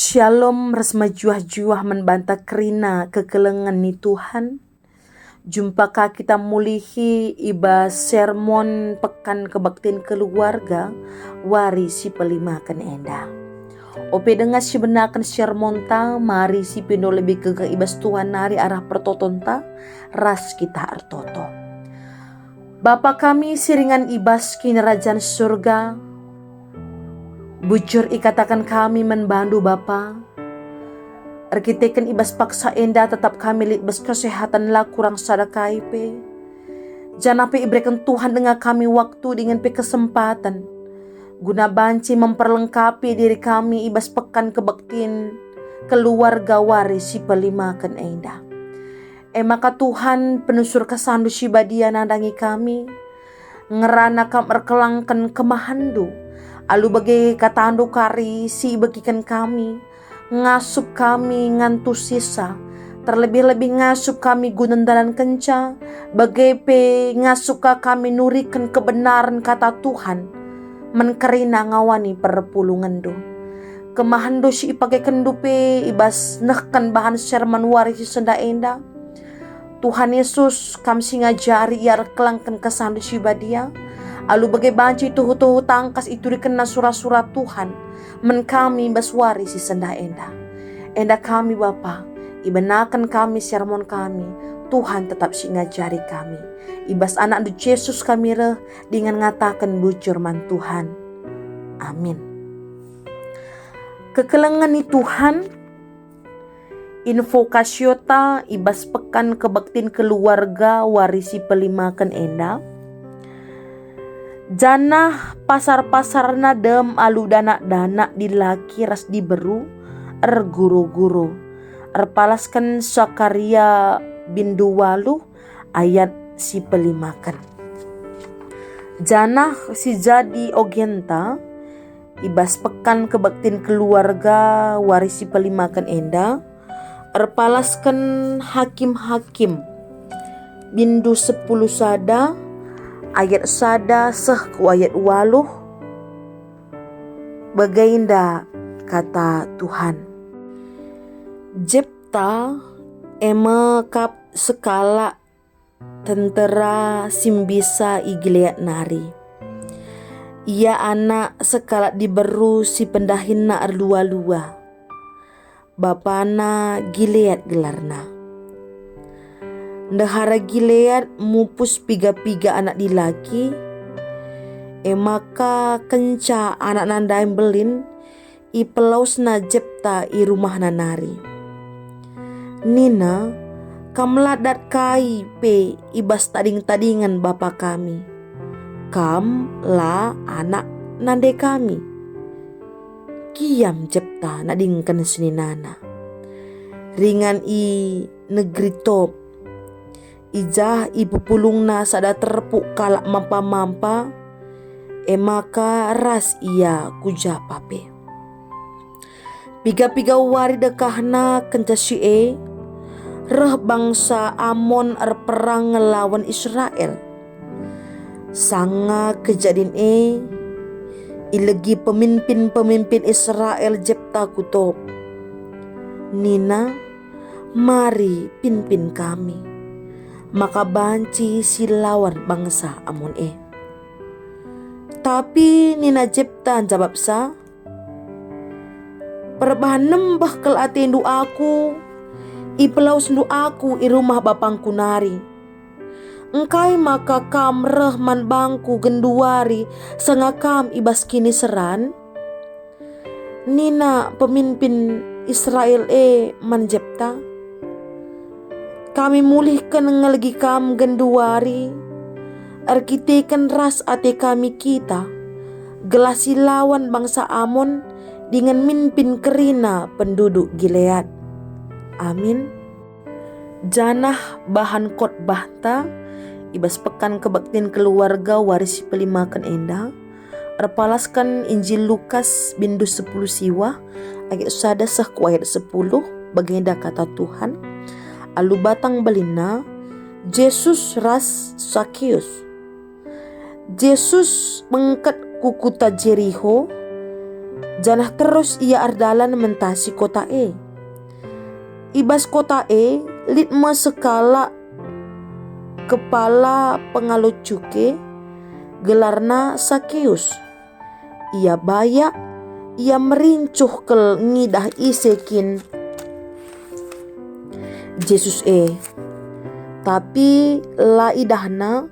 Shalom resmajuah-juah membantah kerina kekelengan ni Tuhan. Jumpakah kita mulihi iba sermon pekan kebaktian keluarga wari si pelimakan enda. Ope dengar si benakan sermon ta mari si pindo lebih ke ibas Tuhan nari arah pertotonta ras kita artoto. Bapa kami siringan ibas kini kerajaan surga. Bujur ikatakan kami membantu Bapa. Arkiteken ibas paksa enda tetap kami libas kesehatan lah kurang sadakai pe. Jangan pe iberikan Tuhan dengan kami waktu dengan pe kesempatan. Guna banci memperlengkapi diri kami ibas pekan kebaktin keluarga waris si pelimakan enda. Maka Tuhan penusur kesandu si badia nandangi kami. Ngerana kam erkelangkan kemahandu. Alu bagai katando kari si bagikan kami, ngasup kami ngantu sisa, terlebih-lebih ngasup kami gunandalan kenca, bagai pe ngasuka kami nurikan kebenaran kata Tuhan, menkerina ngawani perpulungan do. Kemahando si ipake kendupe ibas nehkan bahan serman waris senda enda. Tuhan Yesus kam singajari iar kelangkan kesandu si badia. Alu bagai banci tuhu-tuhu tangkas itu dikena surat-surat Tuhan. Men kami baswari si senda enda. Enda kami Bapa, ibenakan kami sermon kami. Tuhan tetap si ngajari kami. Ibas anak du Yesus kami reh dengan ngatakan bujur man Tuhan. Amin. Kekelengan ni Tuhan. Info kasyota ibas pekan kebaktin keluarga warisi pelimakan enda. Janah pasar-pasar nadem alu dana-dana dilaki ras diberu guru-guru. Erpalaskan Sakaria bin Duwalu ayat si pelimakan. Janah si jadi ogenta ibas pekan kebaktin keluarga warisi pelimakan enda. Erpalaskan hakim-hakim bindu 10 sada ayat sada ku ayat 8 bagainda kata Tuhan. Jepta ema kap sekala tentera simbisa igiliat nari. Ia anak sekala diberu si pendahin na erlua-lua. Bapana Gilead gelarna. Ndahara Gilead mupus piga-piga anak dilaki. Maka kenca anak nandaim belin ipelaus na Jepta i rumah nanari. Nina kamladat kai pe ibas tading-tadingan bapa kami. Kam la anak nande kami. Kiam Jepta nadingkan seninana. Ringan i negeri top. Ijah ibu pulungna sada terpuk kalak mampa-mampa. Maka ras ia kujapape. Piga-piga wari dekahna kencasi reh bangsa Amon erperang ngelawan Israel. Sanga kejadian ilegi pemimpin-pemimpin Israel Jepta kutop. Nina, mari pimpin kami. Maka banci silawan bangsa Amon Tapi Nina Jepta jawab sa. Perbahan nembah kel atendu aku. Ipelaus ndu aku i rumah bapangku nari. Engkai maka kam rehman bangku genduari sengakam ibas kini seran. Nina pemimpin Israel man Jepta. Kami mulihkan ngelegi kam genduari. Arkiteken ras ate kami kita. Gelasi lawan bangsa Amon dengan mimpin kerina penduduk Gilead. Amin. Janah bahan khotbah ta ibas pekan kebaktian keluarga warisi pelimakan enda. Erpalaskan Injil Lukas bindu 10 siwa ayat sada ku ayat 10 baginda kata Tuhan. Alu batang belina Yesus ras Sakeus. Yesus mengangkat kukuta Jericho Janah terus ia ardalan mentasi kota e. Ibas kota e litme sekala kepala pengalucuke gelarna Sakeus. Ia bayak, ia merincuh kel ngidah isekin Yesus e. Tapi la idahna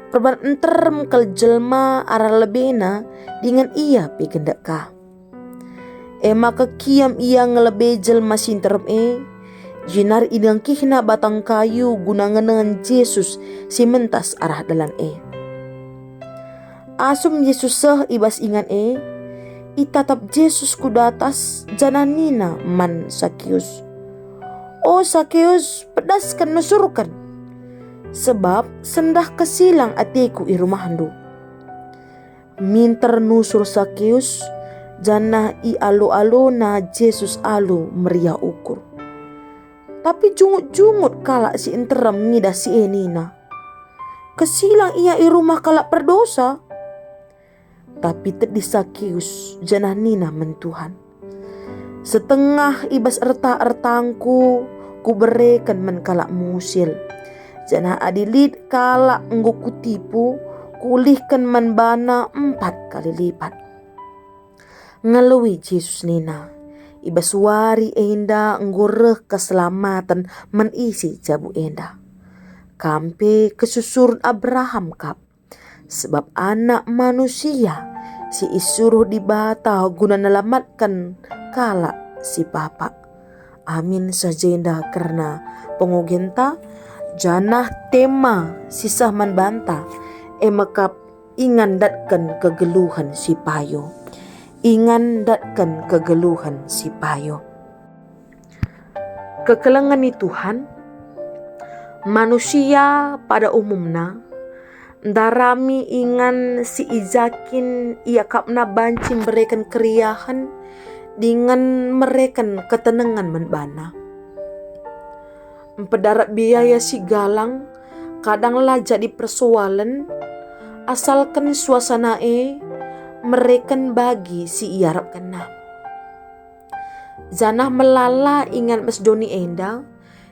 perban enterem kel jelma arah lebena dengan ia pigendak ka. Maka kiam ia ngelebe jelma sinterem jinar idang kihna batang kayu gunangan dengan Yesus si mentas arah dalan Asum Yesus seh ibas ingan itatap Yesus kudatas jananina man Sakeus. Oh Sakeus, pedaskan nusurkan, sebab sendah kesilang atiku i rumahandu. Minter nusur Sakeus, janah i alo-alo na Yesus alu meriah ukur. Tapi jungut-jungut kalak si enteram ngidah si enina. Kesilang ia i rumah kalak perdosa. Tapi tedi Sakeus janah nina mentuhan. Setengah ibas erta-ertangku ku berekan men kalak musil. Janah adilit kalak enggo kutipu kulihkan men bana 4 kali lipat. Ngelui Yesus nina. Ibas wari enda enggo reh keselamatan menisi jabu enda. Kampe kesusurun Abraham kap. Sebab anak manusia si isuruh dibata guna nelamatkan kala si papa. Amin sajenda karena pengogenta janah tema sisah man banta emakap ingan datkan kegeluhan si payo. Ingan datkan kegeluhan si payo. Kekelengan ni Tuhan, manusia pada umumnya darami ingan si izakin ia kapna banci mereken keriahan dengan mereken ketenangan menbana. Pedarat biaya si galang kadanglah jadi persoalan asalkan suasana mereken bagi si iarap kena. Janah melala ingan mesdoni enda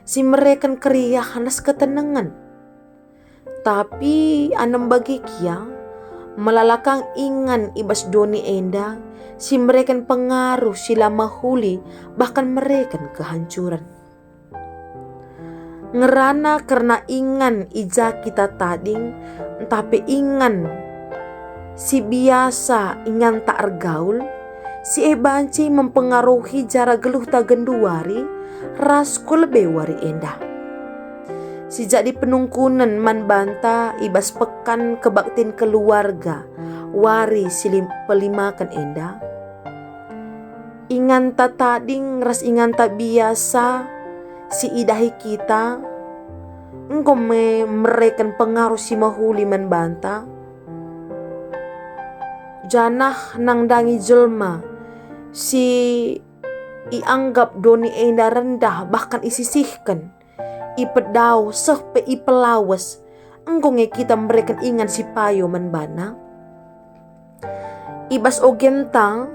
si mereken keriahan as ketenangan. Tapi anem bagi kia melalakang ingan ibas doni enda si mereken pengaruh sila mahuli bahkan mereken kehancuran. Ngerana karena ingan ija kita tading tapi ingan si biasa ingan tak ergaul si banci mempengaruhi jara geluh tagenduari rasku lebih wari endah. Si jadi penungkunan man banta ibas pekan kebaktin keluarga wari silim pelimakan enda. Ingan tak tading ras ingan tak biasa si idahi kita engkau mereken pengaruh si mahuli man banta. Janah nang dangi jelma si ianggap doni enda rendah bahkan isisihkan. Ipedau sehpe ipelawas engkau kita mereka ingan si payo menbana. Ibas ogenta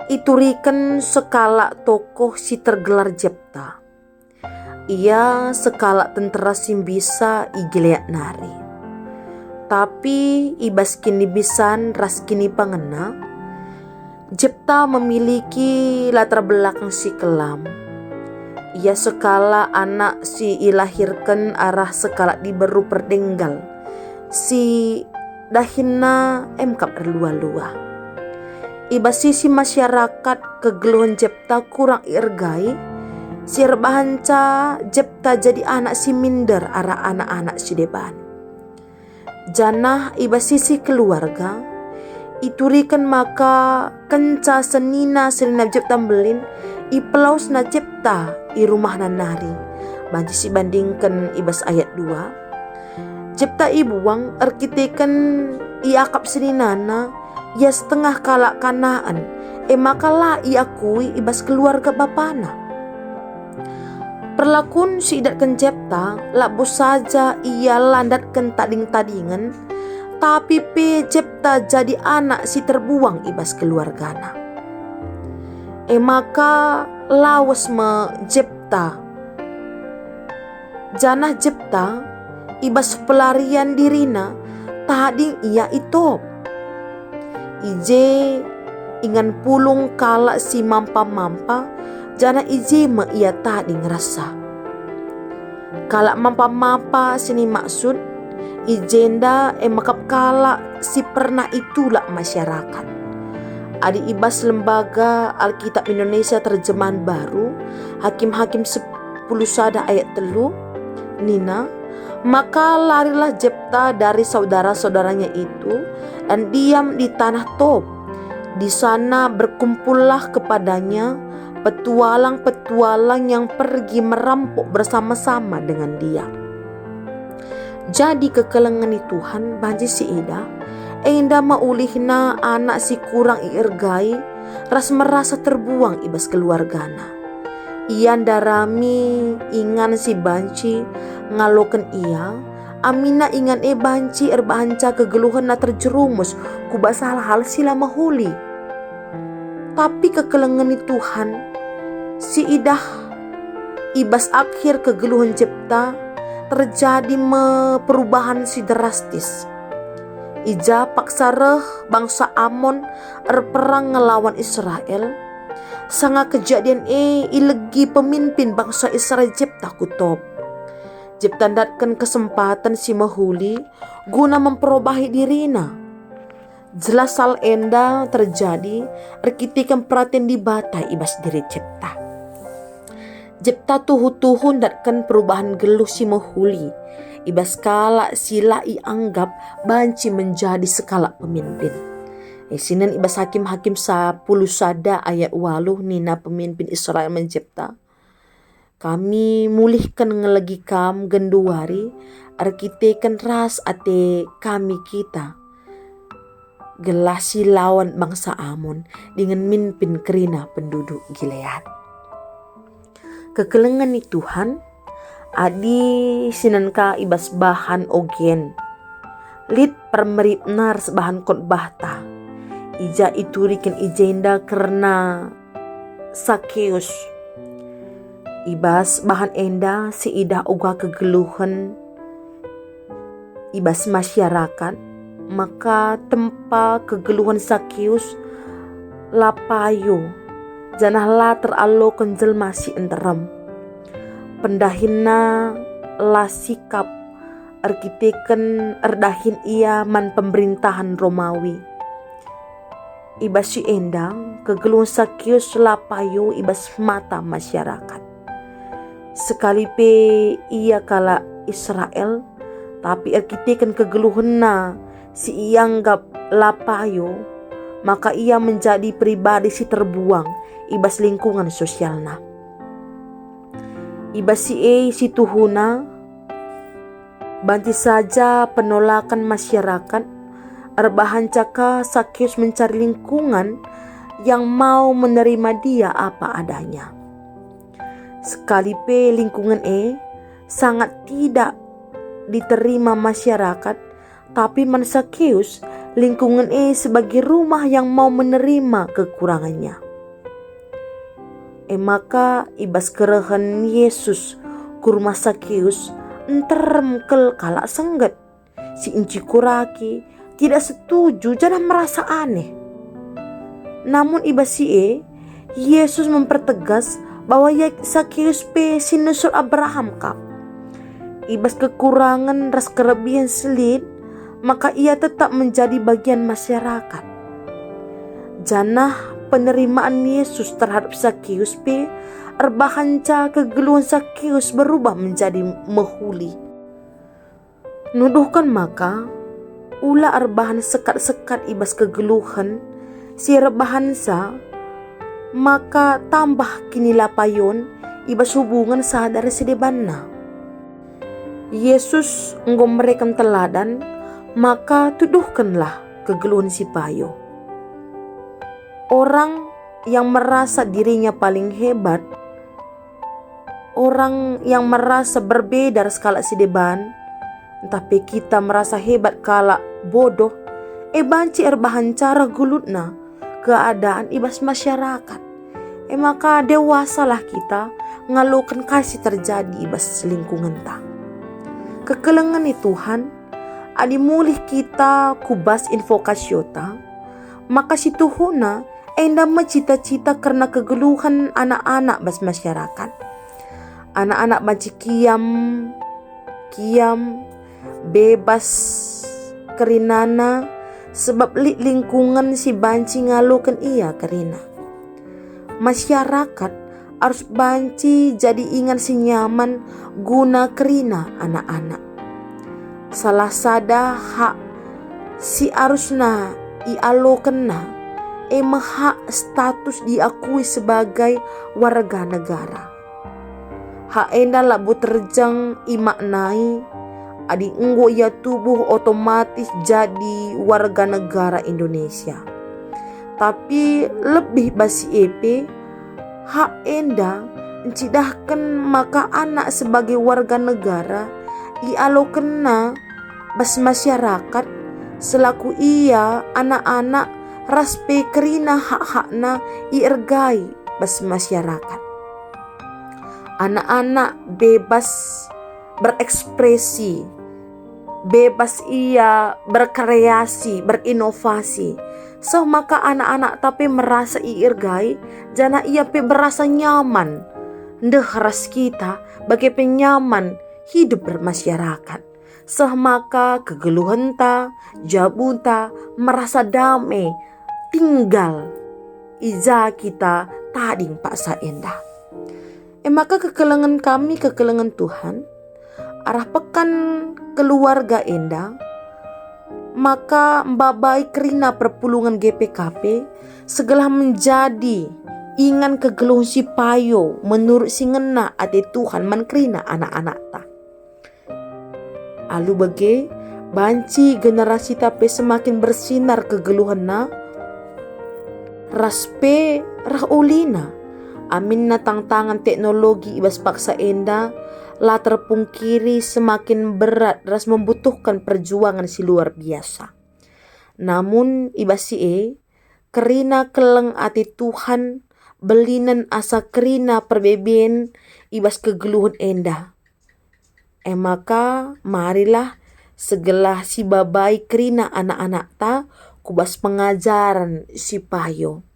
iturikan sekala tokoh si tergelar Jepta. Ia sekala tentara simbisa igiliat nari. Tapi ibas kini bisan ras kini pangena. Jepta memiliki latar belakang si kelam. Ia sekala anak si ilahirkan arah sekala diberu perdenggal. Si dahina emkap erlua-lua. Iba sisi masyarakat kegeluhan Jepta kurang irgai. Si rebahanca Jepta jadi anak si minder arah anak-anak si deban. Janah iba sisi keluarga. Iturikan maka kenca senina Jepta belin. Ipelaus na Jepta i rumah nanari. Banci si bandingkan ibas ayat 2. Jepta ibuang arkitekan iakap seninana ia setengah kalak kanaan. Makalah iakui ibas keluarga bapana. Perlakun si idatkan Jepta labo saja ia landatkan tading-tadingan. Tapi Jepta jadi anak si terbuang ibas keluargana. Maka lawas me Jepta. Janah Jepta ibas pelarian dirina tading ia itu. Ije ingan pulung kala si mampa-mampa jana ije me ia tading rasa. Kala mampa-mampa sini maksud ijenda makap kala si pernah itulah masyarakat. Adi ibas lembaga Alkitab Indonesia terjemahan baru Hakim-Hakim 10 sada ayat 3 Nina, maka larilah Jepta dari saudara-saudaranya itu dan diam di tanah Tob. Di sana berkumpullah kepadanya petualang-petualang yang pergi merampok bersama-sama dengan dia. Jadi kekelengan Tuhan banji si Ida enda maulihna anak si kurang iirgai ras merasa terbuang ibas keluargana. Ian darami ingan si banci ngaloken ia amina ingan banci erbahanca kegeluhan na terjerumus kubas hal-hal sila mahuli. Tapi kekelengan Tuhan si idah ibas akhir kegeluhan Jepta terjadi perubahan si drastis. Ija paksareh bangsa Amon erperang ngelawan Israel. Sanga kejadian ilegi pemimpin bangsa Israel Jepta kutob. Jepta datkan kesempatan si mahuli guna memperobahi dirina. Jelas hal enda terjadi erkitikan perhatian di batai ibas diri Jepta. Jepta tuhu-tuhun datkan perubahan geluh si mahuli. Ibas kala sila ianggap banci menjadi sekala pemimpin. Sinen ibas Hakim-Hakim 10 sada ayat 8 nina pemimpin Israel menjepta. Kami mulihkan ngelagi kam genduari arkitekan ras ate kami kita. Gelasi lawan bangsa Amon dengan mimpin kerina penduduk Gilead. Kekelengan ni Tuhan adi sinanka ibas bahan ogen lid permeripnar sebahan khotbah ta ija iturikan ijenda karena Sakeus ibas bahan enda si ida uga kegeluhan ibas masyarakat maka tempa kegeluhan Sakeus lapayo janahlah teralo kenjel masih enteram pendahina la sikap arkiteken erdahin ia man pemerintahan Romawi. Ibas si endang kegeluhan Sakeus lapayo ibas mata masyarakat. Sekalipe ia kala Israel tapi arkiteken kegeluhan na si ianggap lapayo maka ia menjadi pribadi si terbuang ibas lingkungan sosialna. Ibas si tuhuna banti saja penolakan masyarakat erbahan caka Sakeus mencari lingkungan yang mau menerima dia apa adanya. Sekalipe lingkungan sangat tidak diterima masyarakat, tapi man Sakeus lingkungan sebagai rumah yang mau menerima kekurangannya. Maka ibas kerehan Yesus kurma Sakeus enterem kel kalak sengget. Si inci kuraki tidak setuju jangan merasa aneh. Namun ibas Yesus mempertegas bahwa Sakeus sinusur Abraham kap. Ibas kekurangan ras kelebihan selit maka ia tetap menjadi bagian masyarakat. Janah penerimaan Yesus terhadap Sakeus erbahanca kegeluhan Sakeus berubah menjadi mehuli. Nuduhkan maka ula erbahan sekat-sekat ibas kegeluhan si rebahansa maka tambah kini lapayon ibas hubungan sadar sedebanna. Yesus memberikan teladan maka tuduhkanlah kegeluhan si payo. Orang yang merasa dirinya paling hebat, orang yang merasa berbeda skala sideban, tapi kita merasa hebat kala bodoh, banci erbahan cara gulutna keadaan ibas masyarakat. Maka dewasalah kita ngalukan kasih terjadi ibas lingkungan ta. Kekelengan ni Tuhan, adi mulih kita kubas invokasyo ta, maka si Tuhuna enda cita-cita karena kegeluhan anak-anak bas masyarakat. Anak-anak banci kiam, bebas kerinana, sebab lingkungan si banci ngalukan ia kerina. Masyarakat harus banci jadi ingat si nyaman guna kerina anak-anak. Salah sada hak si harusna ialokan na hak status diakui sebagai warga negara. Hak enda labu terjang imaknai adi enggo ia tubuh otomatis jadi warga negara Indonesia. Tapi lebih basi EP, hak enda encidahkan maka anak sebagai warga negara ialokan na bas masyarakat selaku ia anak-anak raspe kerina hak-hakna iergai bas masyarakat. Anak-anak bebas berekspresi, bebas ia berkreasi, berinovasi. So maka anak-anak tapi merasa iirgai, jana ia pe berasa nyaman. Ndeh ras kita bagi penyaman hidup bermasyarakat. So maka kegeluhan ta, jabunta merasa damai tinggal iza kita tading paksa endah. Maka kekelengan kami, kekelengan Tuhan, arah pekan keluarga endah, maka mbabai kerina perpulungan GPKP segala menjadi ingan kegeluhan si payo menurut si ngena ade Tuhan man kerina anak-anak ta. Alu bage banci generasi tape semakin bersinar kegeluhan na raspe rahulina. Amin na tangan teknologi ibas paksa enda lah terpungkiri semakin berat ras membutuhkan perjuangan si luar biasa. Namun ibas si kerina keleng ati Tuhan belinan asa kerina perbeben ibas kegeluhan enda. Maka marilah segala si babai kerina anak-anak ta kubas pengajaran si payo.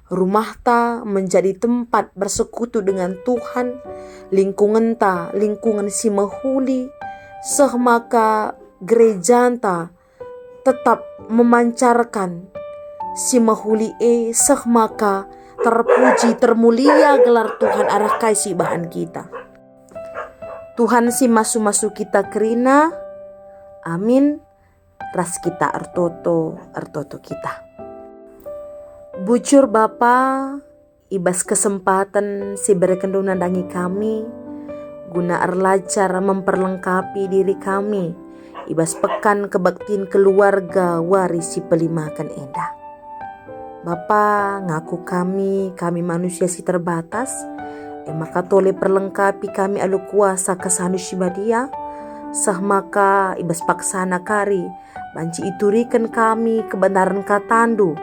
Rumah ta menjadi tempat bersekutu dengan Tuhan, lingkungan ta, lingkungan si mahuli, maka gereja ta tetap memancarkan si mahuli maka terpuji termulia gelar Tuhan arah kasih bahan kita. Tuhan si masu-masu kita kerina, amin, ras kita artoto kita. Bujur Bapa, ibas kesempatan si berkendung nandangi kami, guna erlajar memperlengkapi diri kami, ibas pekan kebaktiin keluarga waris si pelimakan endah. Bapa, ngaku kami manusia si terbatas, maka tole perlengkapi kami alu kuasa kesanu sibadia, maka ibas paksana kari, banci iturikan kami kebenaran katandu,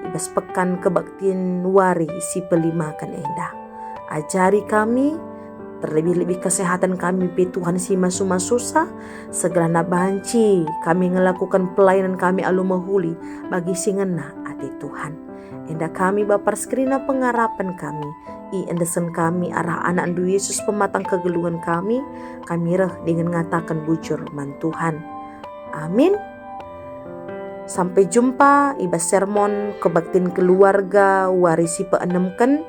ibas pekan kebaktian wari si pelimakan endah. Ajari kami, terlebih-lebih kesehatan kami pe Tuhan si masu-masusa, segera na banci kami ngelakukan pelayanan kami alu mahuli bagi si ngena ati Tuhan. Endah kami bapar skrina pengarapan kami, endesan kami arah anak andu Yesus pematang kegeluhan kami reh dengan ngatakan bujur man Tuhan. Amin. Sampai jumpa ibas sermon kebaktin keluarga warisi peenemken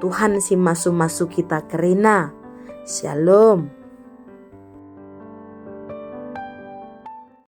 Tuhan si masu-masu kita kerina. Shalom.